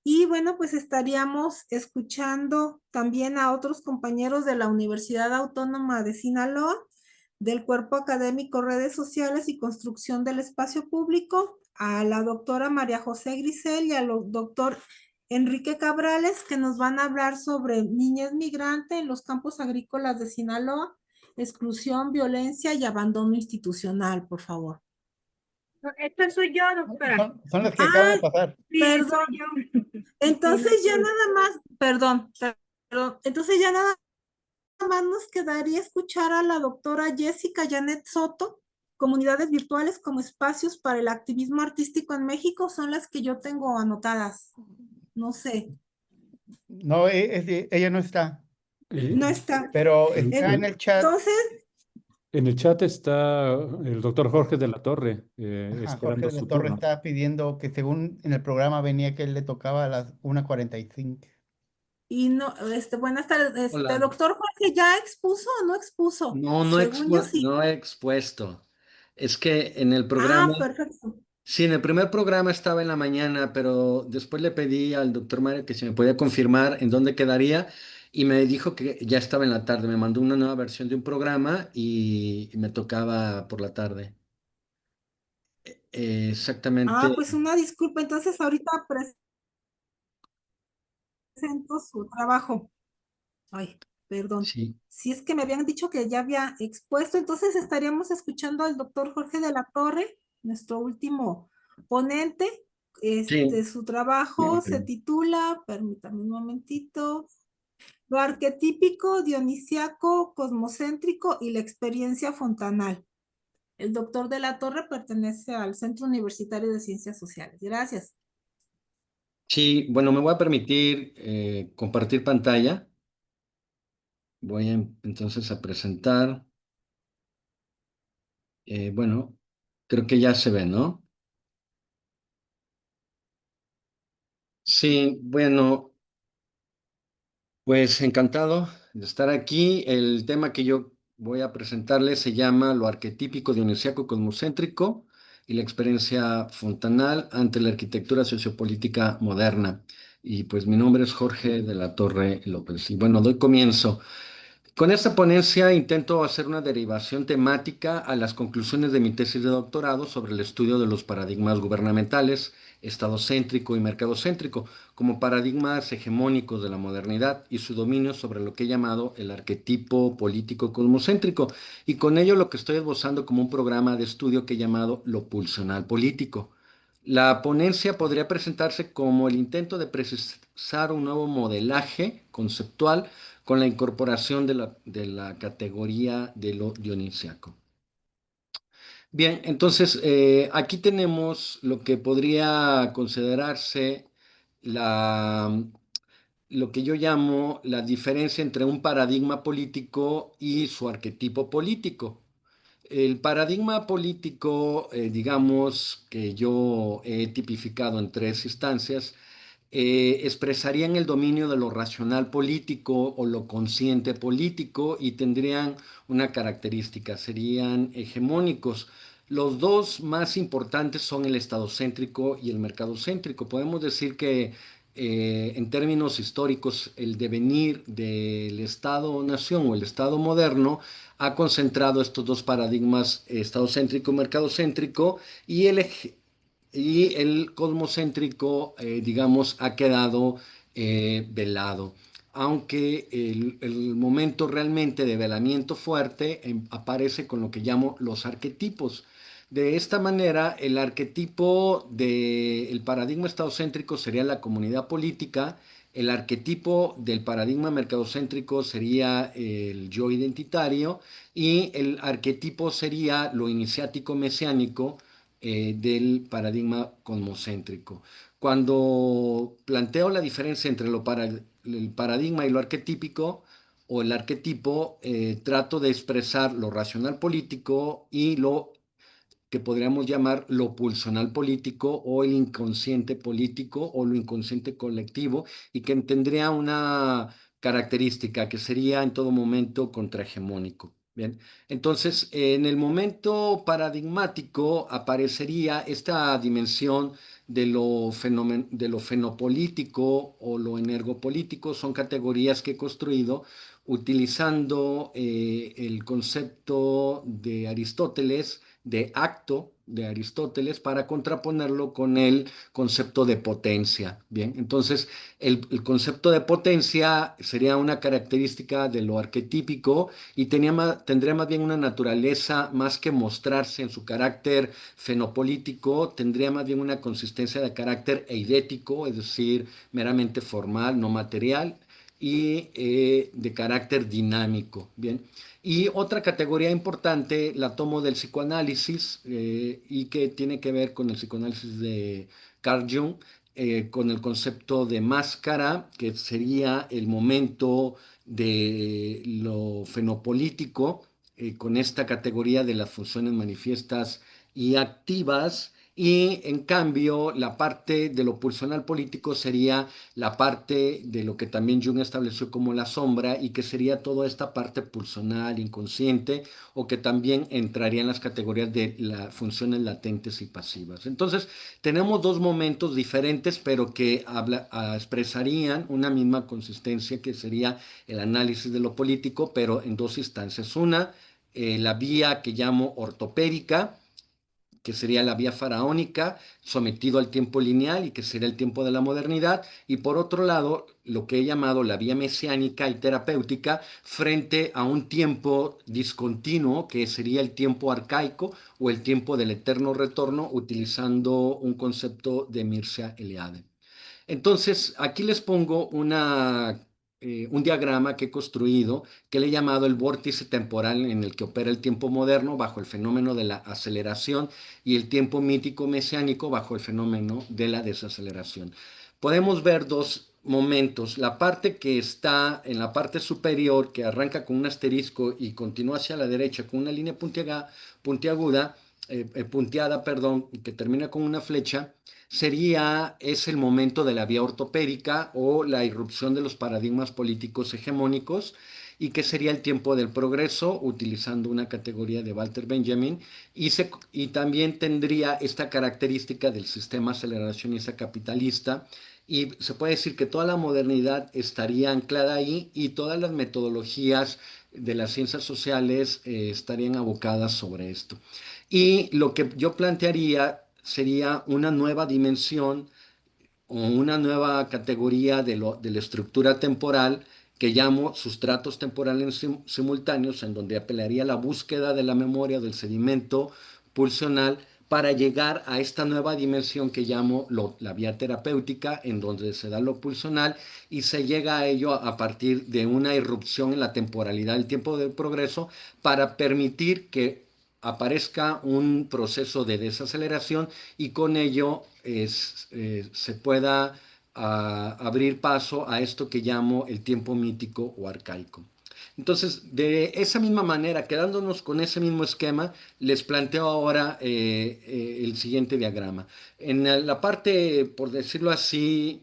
Y bueno, pues estaríamos escuchando también a otros compañeros de la Universidad Autónoma de Sinaloa, del Cuerpo Académico Redes Sociales y Construcción del Espacio Público, a la doctora María José Grisel y al doctor Enrique Cabrales, que nos van a hablar sobre niñez migrante en los campos agrícolas de Sinaloa, exclusión, violencia y abandono institucional, por favor. Esta soy yo, doctora. Son las que acaban de Ah, pasar. Sí, perdón. soy yo. Entonces ya nada más, perdón, entonces ya nada más nos quedaría escuchar a la doctora Jessica Janet Soto. Comunidades virtuales como espacios para el activismo artístico en México son las que yo tengo anotadas. No sé, No, ella no está, no Eh, está. pero en, está en en- el chat. Entonces, en el chat está el doctor Jorge de la Torre, Ajá, Jorge esperando de la su Torre turno. está pidiendo que según en el programa venía que él le tocaba a las 1:45. y no, buenas tardes, Hola. doctor Jorge, ¿ya expuso o no expuso? No, Según yo sí. no he expuesto. Es que en el programa, Ah, perfecto. sí, en el primer programa estaba en la mañana, pero después le pedí al doctor Mario que si me podía confirmar en dónde quedaría y me dijo que ya estaba en la tarde. Me mandó una nueva versión de un programa y me tocaba por la tarde. Ah, Exactamente, pues una disculpa, entonces ahorita presento su trabajo. Ay, perdón. sí, Si es que me habían dicho que ya había expuesto, entonces estaríamos escuchando al doctor Jorge de la Torre, nuestro último ponente. sí. Su trabajo se titula, permítame un momentito, Lo arquetípico, dionisiaco, cosmocéntrico y la experiencia fontanal. El doctor de la Torre pertenece al Centro Universitario de Ciencias Sociales. Gracias. Sí, bueno, me voy a permitir compartir pantalla. Entonces a presentar. Bueno, creo que ya se ve, ¿no? Sí, bueno, pues encantado de estar aquí. El tema que yo voy a presentarles se llama Lo arquetípico dionisiaco cosmocéntrico y la experiencia fontanal ante la arquitectura sociopolítica moderna. Y pues mi nombre es Jorge de la Torre López. Y bueno, doy comienzo. Con esta ponencia intento hacer una derivación temática a las conclusiones de mi tesis de doctorado sobre el estudio de los paradigmas gubernamentales, estadocéntrico y mercadocéntrico, como paradigmas hegemónicos de la modernidad y su dominio sobre lo que he llamado el arquetipo político cosmocéntrico, y con ello lo que estoy esbozando como un programa de estudio que he llamado lo pulsional político. La ponencia podría presentarse como el intento de precisar un nuevo modelaje conceptual con la incorporación de la categoría de lo dionisiaco. Bien, entonces aquí tenemos lo que podría considerarse la, lo que yo llamo la diferencia entre un paradigma político y su arquetipo político. El paradigma político, digamos, que yo he tipificado en tres instancias, expresarían el dominio de lo racional político o lo consciente político y tendrían una característica, serían hegemónicos. Los dos más importantes son el estadocéntrico y el mercadocéntrico. Podemos decir que en términos históricos el devenir del Estado-nación o el Estado moderno ha concentrado estos dos paradigmas, estadocéntrico y mercadocéntrico, y el cosmocéntrico, digamos, ha quedado velado. Aunque el momento realmente de velamiento fuerte aparece con lo que llamo los arquetipos. De esta manera, el arquetipo del paradigma estadocéntrico sería la comunidad política, el arquetipo del paradigma mercadocéntrico sería el yo identitario y el arquetipo sería lo iniciático mesiánico del paradigma cosmocéntrico. Cuando planteo la diferencia entre el paradigma y lo arquetípico o el arquetipo, trato de expresar lo racional político y lo que podríamos llamar lo pulsional político o el inconsciente político o lo inconsciente colectivo y que tendría una característica que sería en todo momento contrahegemónico. Bien, entonces en el momento paradigmático aparecería esta dimensión de lo fenopolítico o lo energopolítico. Son categorías que he construido utilizando el concepto de Aristóteles, de acto de Aristóteles, para contraponerlo con el concepto de potencia. Bien, entonces el concepto de potencia sería una característica de lo arquetípico y tendría más bien una naturaleza, más que mostrarse en su carácter fenopolítico, tendría más bien una consistencia de carácter eidético, es decir, meramente formal, no material, y de carácter dinámico. Bien. Y otra categoría importante la tomo del psicoanálisis y que tiene que ver con el psicoanálisis de Carl Jung, con el concepto de máscara, que sería el momento de lo fenopolítico, con esta categoría de las funciones manifiestas y activas. Y en cambio, la parte de lo pulsional político sería la parte de lo que también Jung estableció como la sombra y que sería toda esta parte pulsional, inconsciente, o que también entraría en las categorías de las funciones latentes y pasivas. Entonces, tenemos dos momentos diferentes, pero que expresarían una misma consistencia, que sería el análisis de lo político, pero en dos instancias. Una, la vía que llamo ortopédica, que sería la vía faraónica, sometido al tiempo lineal y que sería el tiempo de la modernidad, y por otro lado, lo que he llamado la vía mesiánica y terapéutica, frente a un tiempo discontinuo, que sería el tiempo arcaico o el tiempo del eterno retorno, utilizando un concepto de Mircea Eliade. Entonces, aquí les pongo un diagrama que he construido, que le he llamado el vórtice temporal en el que opera el tiempo moderno bajo el fenómeno de la aceleración y el tiempo mítico mesiánico bajo el fenómeno de la desaceleración. Podemos ver dos momentos. La parte que está en la parte superior, que arranca con un asterisco y continúa hacia la derecha con una línea punteada, perdón, y que termina con una flecha, es el momento de la vía ortopédica o la irrupción de los paradigmas políticos hegemónicos, y que sería el tiempo del progreso, utilizando una categoría de Walter Benjamin, y también tendría esta característica del sistema aceleracionista capitalista, y se puede decir que toda la modernidad estaría anclada ahí y todas las metodologías de las ciencias sociales estarían abocadas sobre esto. Y lo que yo plantearía sería una nueva dimensión o una nueva categoría de la estructura temporal, que llamo sustratos temporales simultáneos, en donde apelaría a la búsqueda de la memoria del sedimento pulsional para llegar a esta nueva dimensión que llamo la vía terapéutica, en donde se da lo pulsional y se llega a ello a partir de una irrupción en la temporalidad del tiempo del progreso, para permitir que aparezca un proceso de desaceleración y con ello se pueda abrir paso a esto que llamo el tiempo mítico o arcaico. Entonces, de esa misma manera, quedándonos con ese mismo esquema, les planteo ahora el siguiente diagrama. En la parte, por decirlo así,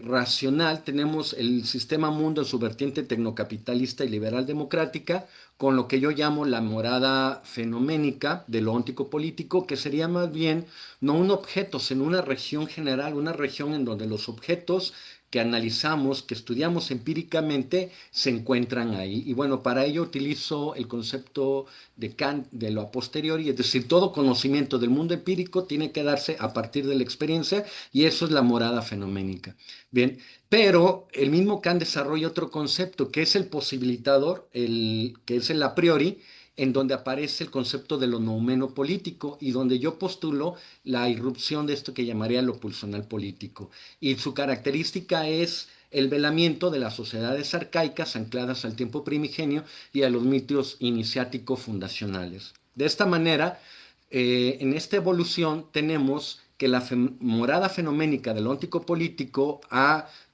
racional, tenemos el sistema mundo en su vertiente tecnocapitalista y liberal democrática, con lo que yo llamo la morada fenoménica de lo óntico político, que sería más bien no un objeto, sino una región general, una región en donde los objetos que analizamos, que estudiamos empíricamente, se encuentran ahí. Y bueno, para ello utilizo el concepto de Kant de lo a posteriori, es decir, todo conocimiento del mundo empírico tiene que darse a partir de la experiencia, y eso es la morada fenoménica. Bien, pero el mismo Kant desarrolla otro concepto, que es el posibilitador, que es el a priori, en donde aparece el concepto de lo noumeno político y donde yo postulo la irrupción de esto que llamaría lo pulsional político. Y su característica es el velamiento de las sociedades arcaicas ancladas al tiempo primigenio y a los mitos iniciáticos fundacionales. De esta manera, en esta evolución tenemos que la morada fenoménica del óntico político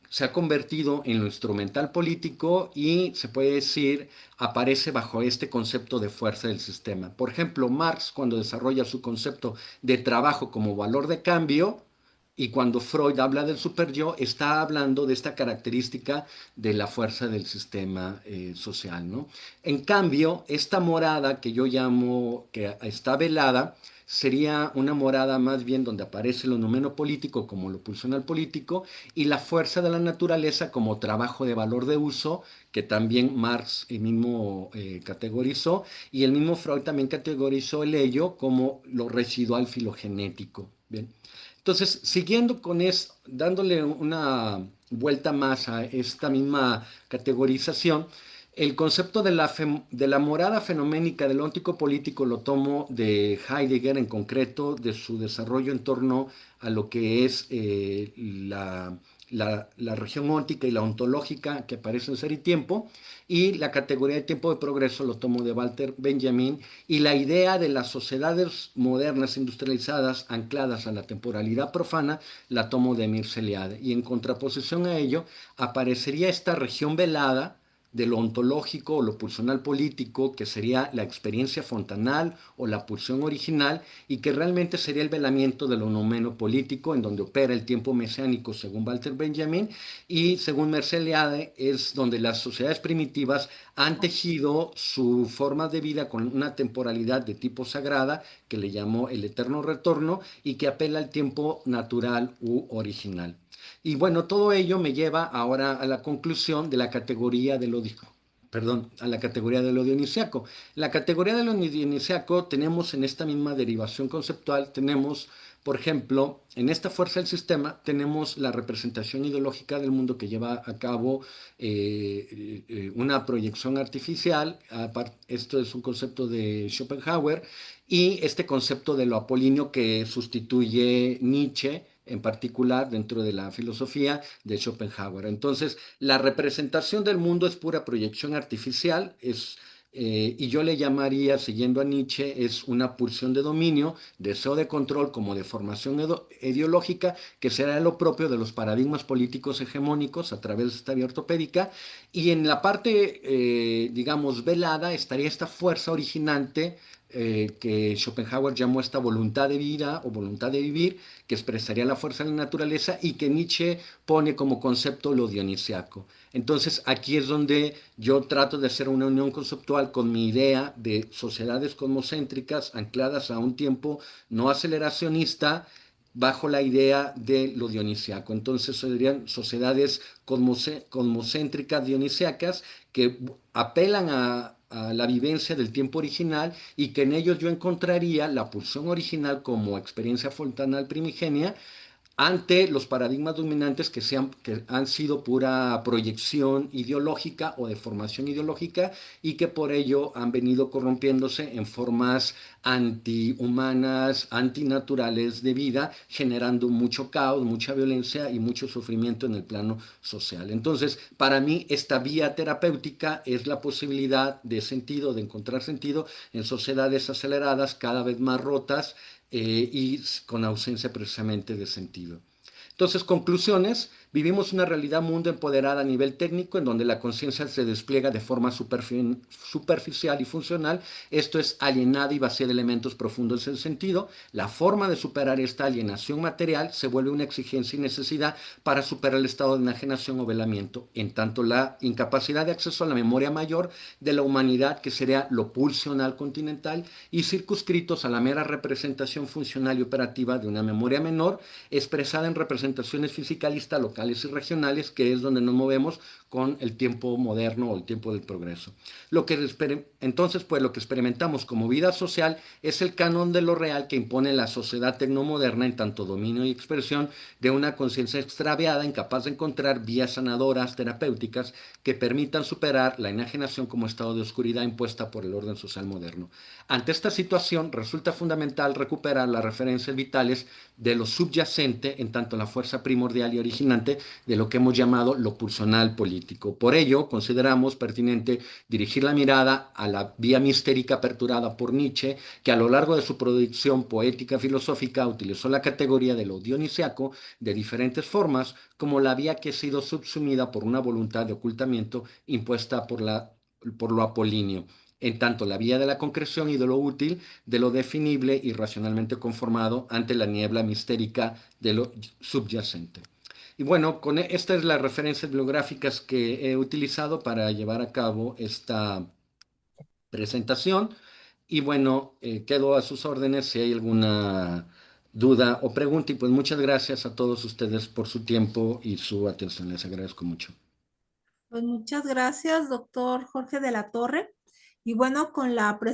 se ha convertido en lo instrumental político y se puede decir aparece bajo este concepto de fuerza del sistema. Por ejemplo, Marx, cuando desarrolla su concepto de trabajo como valor de cambio, y cuando Freud habla del superyo, está hablando de esta característica de la fuerza del sistema social, ¿no? En cambio, esta morada que yo llamo, que está velada, sería una morada más bien donde aparece lo numeno político como lo pulsional político y la fuerza de la naturaleza como trabajo de valor de uso, que también Marx mismo categorizó, y el mismo Freud también categorizó el ello como lo residual filogenético. Bien. Entonces, siguiendo con eso, dándole una vuelta más a esta misma categorización, el concepto de la morada fenoménica del óntico político lo tomo de Heidegger en concreto, de su desarrollo en torno a lo que es la región óntica y la ontológica que aparece en Ser y Tiempo, y la categoría de tiempo de progreso lo tomo de Walter Benjamin, y la idea de las sociedades modernas industrializadas ancladas a la temporalidad profana la tomo de Mircea Eliade. Y en contraposición a ello aparecería esta región velada de lo ontológico o lo pulsional político, que sería la experiencia fontanal o la pulsión original, y que realmente sería el velamiento de lo noumeno político, en donde opera el tiempo mesiánico según Walter Benjamin, y según Mircea Eliade es donde las sociedades primitivas han tejido su forma de vida con una temporalidad de tipo sagrada, que le llamó el eterno retorno, y que apela al tiempo natural u original. Y bueno, todo ello me lleva ahora a la conclusión de la categoría de lo, perdón, a la categoría de lo dionisiaco. La categoría de lo dionisiaco tenemos en esta misma derivación conceptual, tenemos, por ejemplo, en esta fuerza del sistema, tenemos la representación ideológica del mundo que lleva a cabo una proyección artificial. Esto es un concepto de Schopenhauer, y este concepto de lo apolíneo que sustituye Nietzsche en particular dentro de la filosofía de Schopenhauer. Entonces, la representación del mundo es pura proyección artificial, y yo le llamaría, siguiendo a Nietzsche, es una pulsión de dominio, deseo de control como de formación ideológica, que será lo propio de los paradigmas políticos hegemónicos a través de esta vía ortopédica, y en la parte, digamos, velada estaría esta fuerza originante que Schopenhauer llamó esta voluntad de vida o voluntad de vivir, que expresaría la fuerza de la naturaleza y que Nietzsche pone como concepto lo dionisiaco. Entonces aquí es donde yo trato de hacer una unión conceptual con mi idea de sociedades cosmocéntricas ancladas a un tiempo no aceleracionista, bajo la idea de lo dionisiaco. Entonces serían sociedades cosmocéntricas dionisiacas que apelan a la vivencia del tiempo original, y que en ellos yo encontraría la pulsión original como experiencia fontanal primigenia ante los paradigmas dominantes que han sido pura proyección ideológica o de formación ideológica, y que por ello han venido corrompiéndose en formas antihumanas, antinaturales de vida, generando mucho caos, mucha violencia y mucho sufrimiento en el plano social. Entonces, para mí, esta vía terapéutica es la posibilidad de sentido, de encontrar sentido en sociedades aceleradas, cada vez más rotas, y con ausencia precisamente de sentido. Entonces, conclusiones. Vivimos una realidad mundo empoderada a nivel técnico, en donde la conciencia se despliega de forma superficial y funcional. Esto es alienada y vacía de elementos profundos del sentido. La forma de superar esta alienación material se vuelve una exigencia y necesidad para superar el estado de enajenación o velamiento, en tanto la incapacidad de acceso a la memoria mayor de la humanidad, que sería lo pulsional continental, y circunscritos a la mera representación funcional y operativa de una memoria menor, expresada en representaciones fisicalistas locales y regionales, que es donde nos movemos con el tiempo moderno o el tiempo del progreso. Entonces, pues lo que experimentamos como vida social es el canon de lo real que impone la sociedad tecnomoderna, en tanto dominio y expresión de una conciencia extraviada, incapaz de encontrar vías sanadoras, terapéuticas, que permitan superar la enajenación como estado de oscuridad impuesta por el orden social moderno. Ante esta situación, resulta fundamental recuperar las referencias vitales de lo subyacente, en tanto la fuerza primordial y originante de lo que hemos llamado lo pulsional político. Por ello, consideramos pertinente dirigir la mirada a la vía mistérica aperturada por Nietzsche, que a lo largo de su producción poética filosófica utilizó la categoría de lo dionisiaco de diferentes formas, como la vía que ha sido subsumida por una voluntad de ocultamiento impuesta por lo apolíneo, en tanto la vía de la concreción y de lo útil, de lo definible y racionalmente conformado ante la niebla mistérica de lo subyacente. Y bueno, estas son las referencias bibliográficas que he utilizado para llevar a cabo esta presentación. Y bueno, quedo a sus órdenes si hay alguna duda o pregunta. Y pues muchas gracias a todos ustedes por su tiempo y su atención. Les agradezco mucho. Pues muchas gracias, doctor Jorge de la Torre. Y bueno, con la presentación